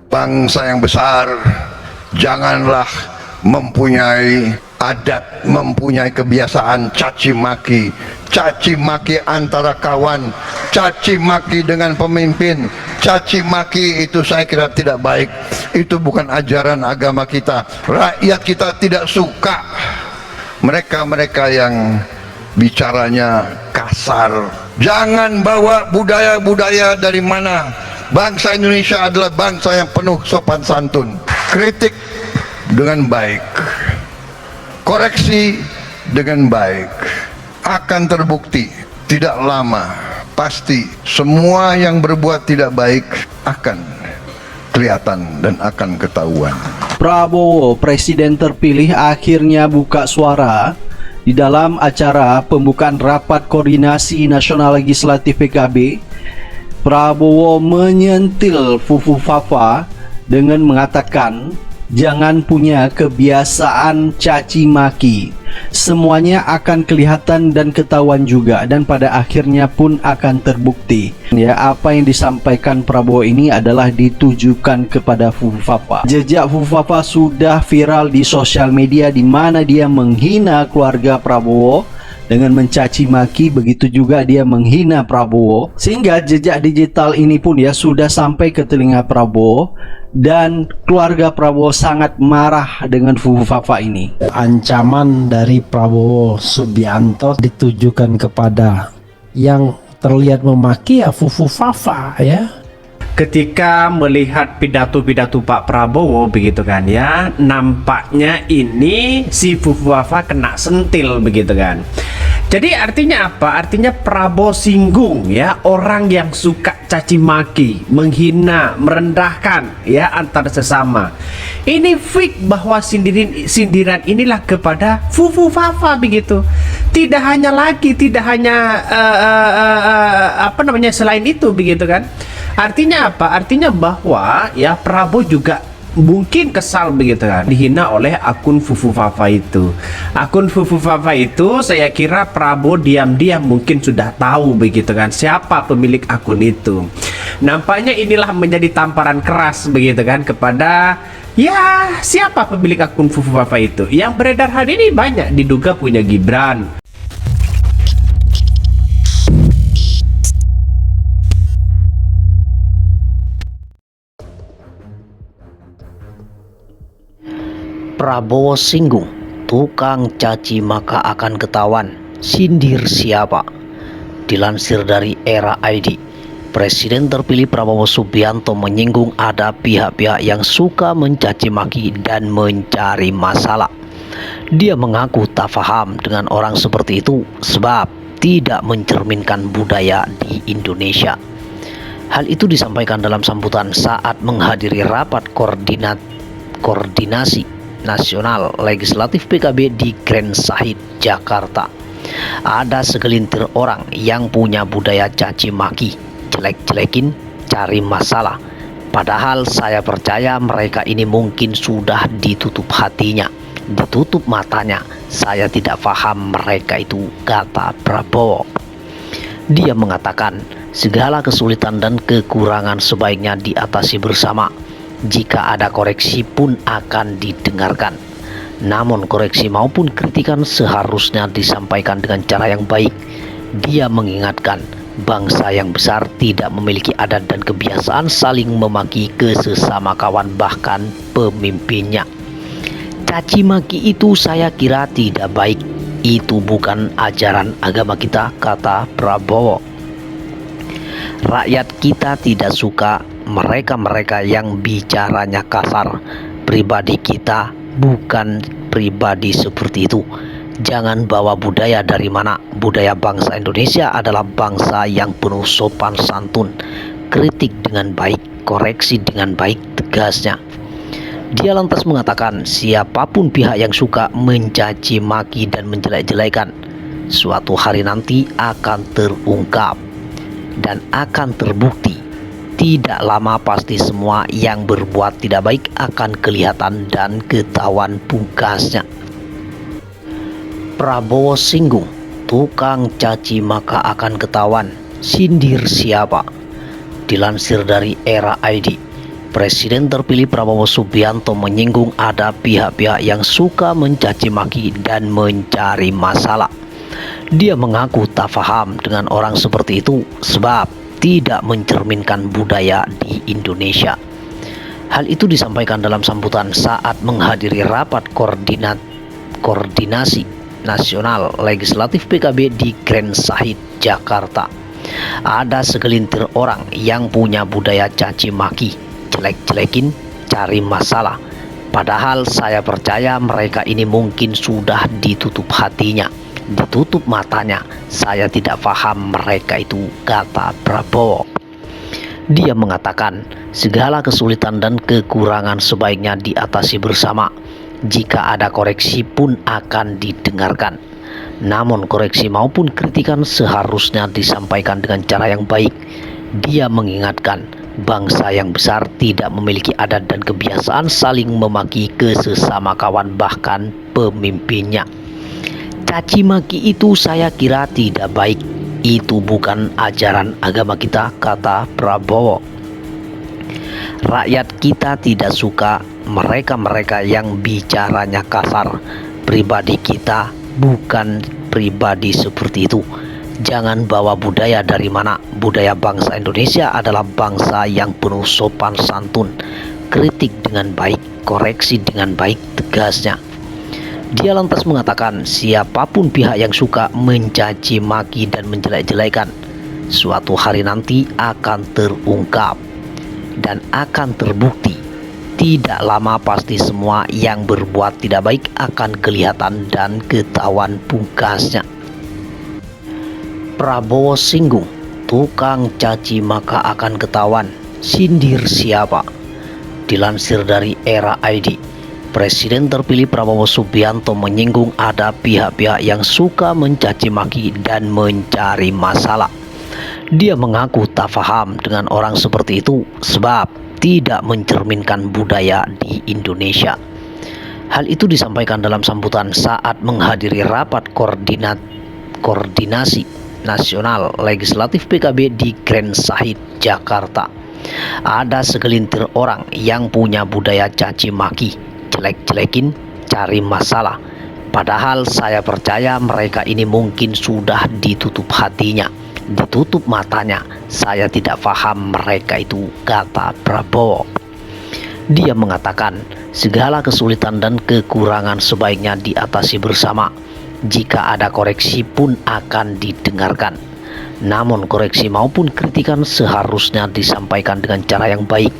bangsa yang besar, janganlah mempunyai adat, mempunyai kebiasaan caci maki antara kawan, caci maki dengan pemimpin. Caci maki itu saya kira tidak baik, itu bukan ajaran agama kita. Rakyat kita tidak suka mereka-mereka yang bicaranya kasar. Jangan bawa budaya-budaya dari mana. Bangsa Indonesia adalah bangsa yang penuh sopan santun. Kritik dengan baik, koreksi dengan baik, akan terbukti tidak lama pasti semua yang berbuat tidak baik akan kelihatan dan akan ketahuan. Prabowo, presiden terpilih, akhirnya buka suara di dalam acara pembukaan rapat koordinasi nasional legislatif PKB. Prabowo menyentil Fufu Fafa dengan mengatakan jangan punya kebiasaan caci maki. Semuanya akan kelihatan dan ketahuan juga, dan pada akhirnya pun akan terbukti. Ya, apa yang disampaikan Prabowo ini adalah ditujukan kepada Fufu Fafa. Jejak Fufu Fafa sudah viral di sosial media, di mana dia menghina keluarga Prabowo dengan mencaci maki, begitu juga dia menghina Prabowo, sehingga jejak digital ini pun ya sudah sampai ke telinga Prabowo, dan keluarga Prabowo sangat marah dengan Fufu Fafa ini. Ancaman dari Prabowo Subianto ditujukan kepada yang terlihat memaki ya Fufu Fafa ya. Ketika melihat pidato-pidato Pak Prabowo begitu kan ya, nampaknya ini si Fufu Fafa kena sentil begitu kan. Jadi artinya apa? Artinya Prabowo singgung ya orang yang suka caci maki, menghina, merendahkan ya antar sesama. Ini fix bahwa sindiran inilah kepada Fufu Fafa begitu. Tidak hanya selain itu begitu kan. Artinya apa? Artinya bahwa ya Prabowo juga mungkin kesal begitu kan, dihina oleh akun Fufu Fafa itu. Akun Fufu Fafa itu saya kira Prabowo diam-diam mungkin sudah tahu begitu kan siapa pemilik akun itu. Nampaknya inilah menjadi tamparan keras begitu kan kepada ya siapa pemilik akun Fufu Fafa itu. Yang beredar hari ini banyak diduga punya Gibran. Prabowo singgung, tukang caci maka akan ketahuan, sindir siapa? Dilansir dari Era ID, Presiden terpilih Prabowo Subianto menyinggung ada pihak-pihak yang suka mencaci maki dan mencari masalah. Dia mengaku tak paham dengan orang seperti itu sebab tidak mencerminkan budaya di Indonesia. Hal itu disampaikan dalam sambutan saat menghadiri rapat koordinasi nasional legislatif PKB di Grand Sahid, Jakarta. Ada segelintir orang yang punya budaya caci maki, jelek-jelekin, cari masalah. Padahal saya percaya mereka ini mungkin sudah ditutup hatinya, ditutup matanya. Saya tidak paham mereka itu, kata Prabowo. Dia mengatakan segala kesulitan dan kekurangan sebaiknya diatasi bersama. Jika ada koreksi pun akan didengarkan. Namun koreksi maupun kritikan seharusnya disampaikan dengan cara yang baik. Dia mengingatkan bangsa yang besar tidak memiliki adat dan kebiasaan saling memaki ke sesama kawan bahkan pemimpinnya. Caci maki itu saya kira tidak baik. Itu bukan ajaran agama kita, kata Prabowo. Rakyat kita tidak suka mereka-mereka yang bicaranya kasar. Pribadi kita bukan pribadi seperti itu. Jangan bawa budaya dari mana. Budaya bangsa Indonesia adalah bangsa yang penuh sopan santun. Kritik dengan baik, koreksi dengan baik, tegasnya. Dia lantas mengatakan siapapun pihak yang suka mencaci maki dan menjelek-jelekan, suatu hari nanti akan terungkap dan akan terbukti. Tidak lama pasti semua yang berbuat tidak baik akan kelihatan dan ketahuan pungkasnya. Prabowo singgung, tukang caci maka akan ketahuan, sindir siapa? Dilansir dari Era ID, Presiden terpilih Prabowo Subianto menyinggung ada pihak-pihak yang suka mencaci maki dan mencari masalah. Dia mengaku tak paham dengan orang seperti itu sebab tidak mencerminkan budaya di Indonesia. Hal itu disampaikan dalam sambutan saat menghadiri rapat koordinasi nasional legislatif PKB di Grand Sahid, Jakarta. Ada segelintir orang yang punya budaya caci maki, jelek-jelekin, cari masalah. Padahal saya percaya mereka ini mungkin sudah ditutup hatinya, ditutup matanya. Saya tidak paham mereka itu, kata Prabowo. Dia mengatakan segala kesulitan dan kekurangan sebaiknya diatasi bersama. Jika ada koreksi pun akan didengarkan. Namun koreksi maupun kritikan seharusnya disampaikan dengan cara yang baik. Dia mengingatkan bangsa yang besar tidak memiliki adat dan kebiasaan saling memaki ke sesama kawan bahkan pemimpinnya. Caci maki itu saya kira tidak baik. Itu bukan ajaran agama kita, kata Prabowo. Rakyat kita tidak suka mereka-mereka yang bicaranya kasar. Pribadi kita bukan pribadi seperti itu. Jangan bawa budaya dari mana. Budaya bangsa Indonesia adalah bangsa yang penuh sopan santun. Kritik dengan baik, koreksi dengan baik, tegasnya. Dia lantas mengatakan siapapun pihak yang suka mencaci maki dan menjelek-jelekan, suatu hari nanti akan terungkap dan akan terbukti. Tidak lama pasti semua yang berbuat tidak baik akan kelihatan dan ketahuan pungkasnya. Prabowo singgung, tukang caci maka akan ketahuan, sindir siapa. Dilansir dari Era ID, Presiden terpilih Prabowo Subianto menyinggung ada pihak-pihak yang suka mencaci maki dan mencari masalah. Dia mengaku tak paham dengan orang seperti itu sebab tidak mencerminkan budaya di Indonesia. Hal itu disampaikan dalam sambutan saat menghadiri rapat koordinasi nasional legislatif PKB di Grand Sahid, Jakarta. Ada segelintir orang yang punya budaya caci maki, jelek-jelekin, cari masalah. Padahal saya percaya mereka ini mungkin sudah ditutup hatinya, ditutup matanya. Saya tidak paham mereka itu, kata Prabowo. Dia mengatakan segala kesulitan dan kekurangan sebaiknya diatasi bersama. Jika ada koreksi pun akan didengarkan. Namun koreksi maupun kritikan seharusnya disampaikan dengan cara yang baik.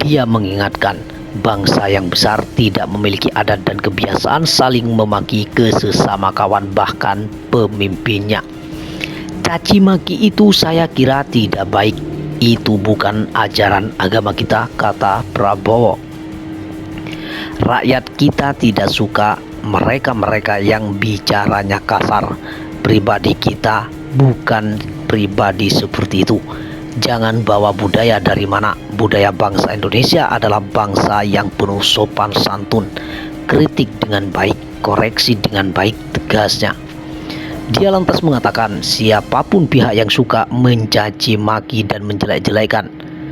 Dia mengingatkan bangsa yang besar tidak memiliki adat dan kebiasaan saling memaki ke sesama kawan bahkan pemimpinnya. Caci maki itu saya kira tidak baik. Itu bukan ajaran agama kita, kata Prabowo. Rakyat kita tidak suka mereka-mereka yang bicaranya kasar. Pribadi kita bukan pribadi seperti itu. Jangan bawa budaya dari mana. Budaya bangsa Indonesia adalah bangsa yang penuh sopan santun. Kritik dengan baik, koreksi dengan baik, tegasnya. Dia lantas mengatakan siapapun pihak yang suka mencaci maki dan menjelek-jelekan,